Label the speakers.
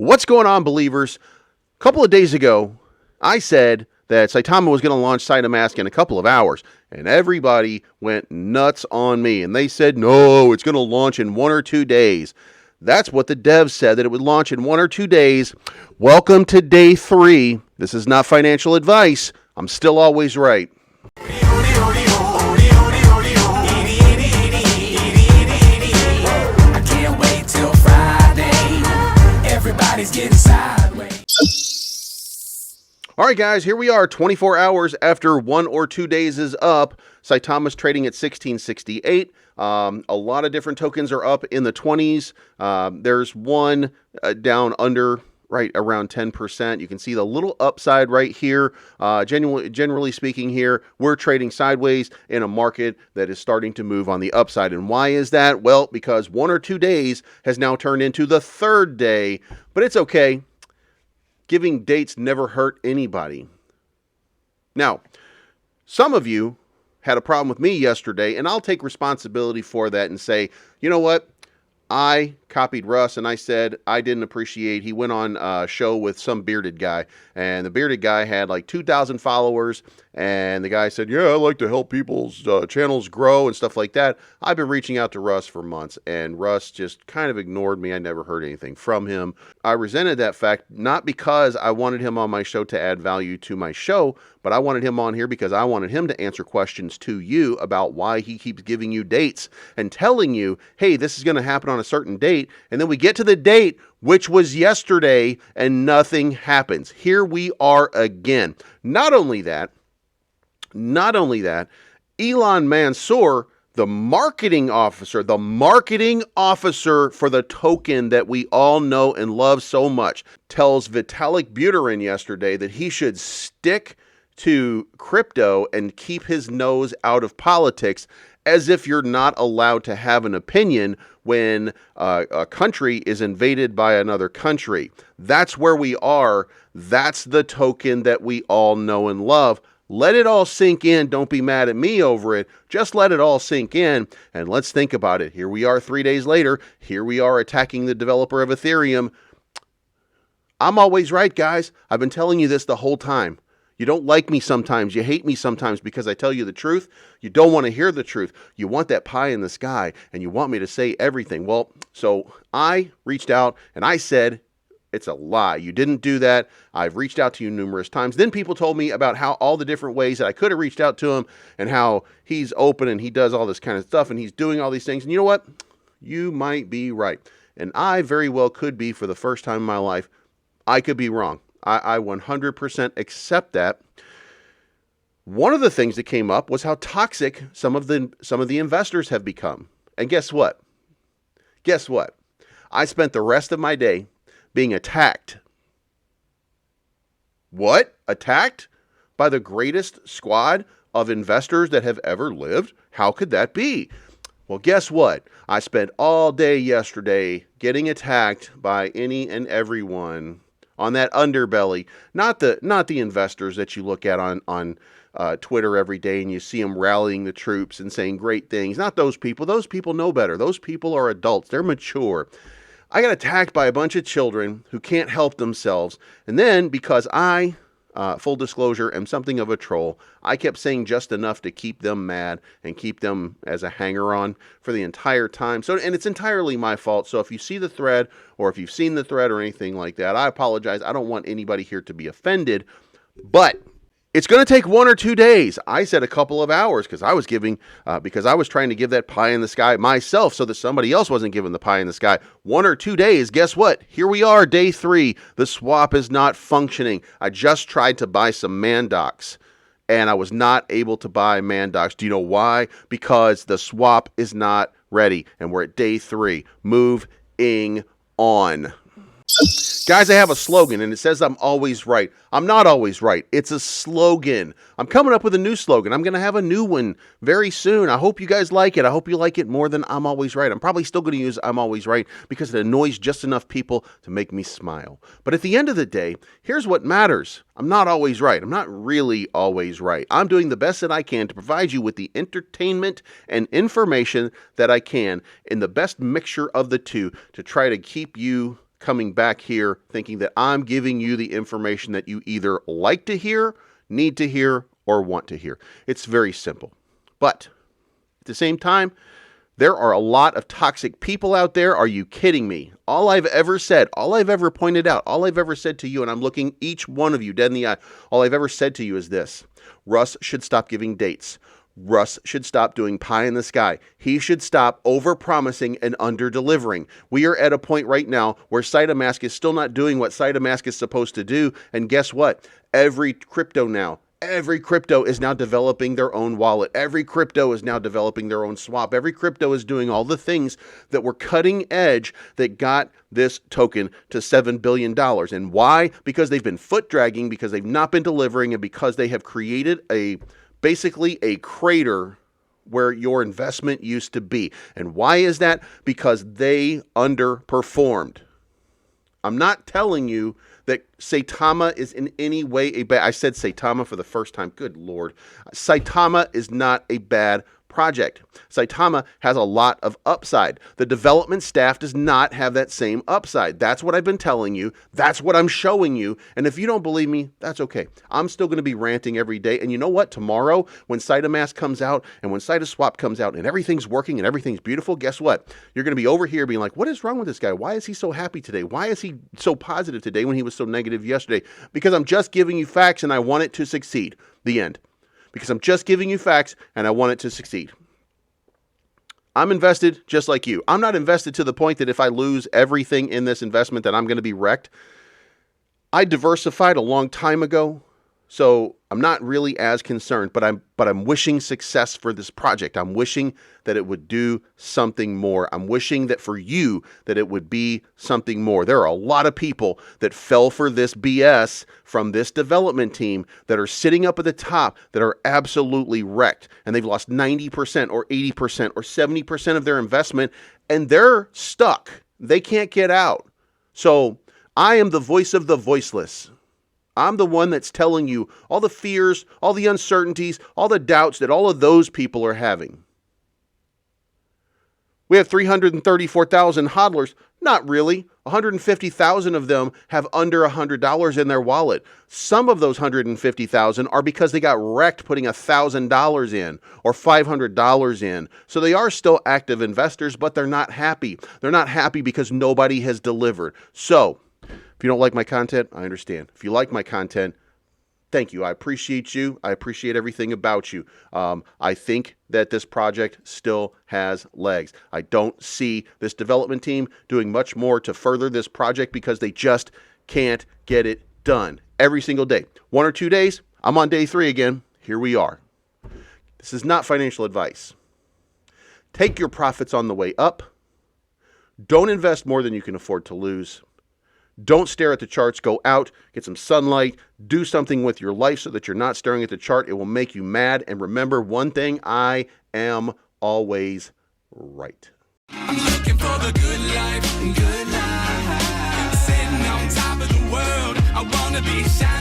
Speaker 1: What's going on, Believers? A couple of days ago, I said that Saitama was going to launch Saitama in a couple of hours, and everybody went nuts on me, and they said, no, it's going to launch in 1 or 2 days. That's what the devs said, that it would launch in 1 or 2 days. Welcome to day 3. This is not financial advice. I'm still always right.
Speaker 2: I can't wait till Friday. Everybody's getting sideways.
Speaker 1: All right, guys, here we are 24 hours after 1 or 2 days is up. Saitama's trading at 1668. A lot of different tokens are up in the 20s. There's one down under right around 10%. You can see the little upside right here. Generally speaking here, we're trading sideways in a market that is starting to move on the upside. And why is that? Well, because 1 or 2 days has now turned into the 3rd day, but it's okay. Giving dates never hurt anybody. Now, some of you had a problem with me yesterday, and I'll take responsibility for that and say, you know what? I copied Russ and I said I didn't appreciate. He went on a show with some bearded guy, and the bearded guy had like 2,000 followers. And the guy said, yeah, I like to help people's channels grow and stuff like that. I've been reaching out to Russ for months, and Russ just kind of ignored me. I never heard anything from him. I resented that fact, not because I wanted him on my show to add value to my show, but I wanted him on here because I wanted him to answer questions to you about why he keeps giving you dates and telling you, hey, this is going to happen on a certain date. And then we get to the date, which was yesterday, and nothing happens. Here we are again. Not only that, Elon Mansour, the marketing officer for the token that we all know and love so much, tells Vitalik Buterin yesterday that he should stick to crypto and keep his nose out of politics, as if you're not allowed to have an opinion when a country is invaded by another country. That's where we are. That's the token that we all know and love. Let it all sink in. Don't be mad at me over it. Just let it all sink in, and let's think about it. Here we are 3 days later. Here we are attacking the developer of Ethereum. I'm always right, guys. I've been telling you this the whole time. You don't like me sometimes. You hate me sometimes because I tell you the truth. You don't want to hear the truth. You want that pie in the sky, and you want me to say everything. Well, so I reached out, and I said, it's a lie. You didn't do that. I've reached out to you numerous times. Then people told me about how all the different ways that I could have reached out to him, and how he's open and he does all this kind of stuff and he's doing all these things. And you know what? You might be right. And I very well could be. For the first time in my life, I could be wrong. I 100% accept that. One of the things that came up was how toxic some of the investors have become. And guess what? I spent the rest of my day being attacked. What? Attacked? By the greatest squad of investors that have ever lived? How could that be? Well, guess what? I spent all day yesterday getting attacked by any and everyone on that underbelly. Not the investors that you look at on Twitter every day and you see them rallying the troops and saying great things. Not those people. Those people know better. Those people are adults. They're mature. I got attacked by a bunch of children who can't help themselves. And then because I, full disclosure, am something of a troll, I kept saying just enough to keep them mad and keep them as a hanger-on for the entire time. And it's entirely my fault. So if you see the thread, or if you've seen the thread or anything like that, I apologize. I don't want anybody here to be offended. But it's going to take 1 or 2 days. I said a couple of hours because I was trying to give that pie in the sky myself so that somebody else wasn't giving the pie in the sky. 1 or 2 days. Guess what? Here we are, day 3. The swap is not functioning. I just tried to buy some Mandocs, and I was not able to buy Mandocs. Do you know why? Because the swap is not ready, and we're at day 3. Moving on. Guys, I have a slogan, and it says I'm always right. I'm not always right. It's a slogan. I'm coming up with a new slogan. I'm going to have a new one very soon. I hope you guys like it. I hope you like it more than I'm always right. I'm probably still going to use I'm always right because it annoys just enough people to make me smile. But at the end of the day, here's what matters. I'm not always right. I'm not really always right. I'm doing the best that I can to provide you with the entertainment and information that I can in the best mixture of the two to try to keep you coming back here thinking that I'm giving you the information that you either like to hear, need to hear, or want to hear. It's very simple. But at the same time, there are a lot of toxic people out there. Are you kidding me? All I've ever said, all I've ever pointed out, all I've ever said to you, and I'm looking each one of you dead in the eye, all I've ever said to you is this: Russ should stop giving dates. Russ should stop doing pie in the sky. He should stop over-promising and under-delivering. We are at a point right now where Saitama is still not doing what Saitama is supposed to do. And guess what? Every crypto is now developing their own wallet. Every crypto is now developing their own swap. Every crypto is doing all the things that were cutting edge that got this token to $7 billion. And why? Because they've been foot dragging, because they've not been delivering, and because they have created basically a crater where your investment used to be. And why is that? Because they underperformed. I'm not telling you that Saitama is in any way a bad... I said Saitama for the first time. Good Lord. Saitama is not a bad project. Saitama has a lot of upside. The development staff does not have that same upside. That's what I've been telling you. That's what I'm showing you. And if you don't believe me, that's okay. I'm still going to be ranting every day. And you know what? Tomorrow, when Saitama comes out and when Swap comes out and everything's working and everything's beautiful, guess what? You're going to be over here being like, what is wrong with this guy? Why is he so happy today? Why is he so positive today when he was so negative yesterday? Because I'm just giving you facts and I want it to succeed. The end. Because I'm just giving you facts and I want it to succeed. I'm invested just like you. I'm not invested to the point that if I lose everything in this investment that I'm going to be wrecked. I diversified a long time ago, so I'm not really as concerned, but I'm wishing success for this project. I'm wishing that it would do something more. I'm wishing that for you that it would be something more. There are a lot of people that fell for this BS from this development team that are sitting up at the top that are absolutely wrecked, and they've lost 90% or 80% or 70% of their investment, and they're stuck. They can't get out. So I am the voice of the voiceless. I'm the one that's telling you all the fears, all the uncertainties, all the doubts that all of those people are having. We have 334,000 hodlers. Not really. 150,000 of them have under $100 in their wallet. Some of those 150,000 are because they got wrecked putting $1,000 in or $500 in. So they are still active investors, but they're not happy. They're not happy because nobody has delivered. So if you don't like my content, I understand. If you like my content, thank you. I appreciate you. I appreciate everything about you. I think that this project still has legs. I don't see this development team doing much more to further this project because they just can't get it done every single day. 1 or 2 days, I'm on day 3 again. Here we are. This is not financial advice. Take your profits on the way up. Don't invest more than you can afford to lose. Don't stare at the charts. Go out, get some sunlight, do something with your life so that you're not staring at the chart. It will make you mad. And remember one thing, I am always right.
Speaker 2: I'm looking for the good life, good life. Sitting on top of the world, I wanna be shining.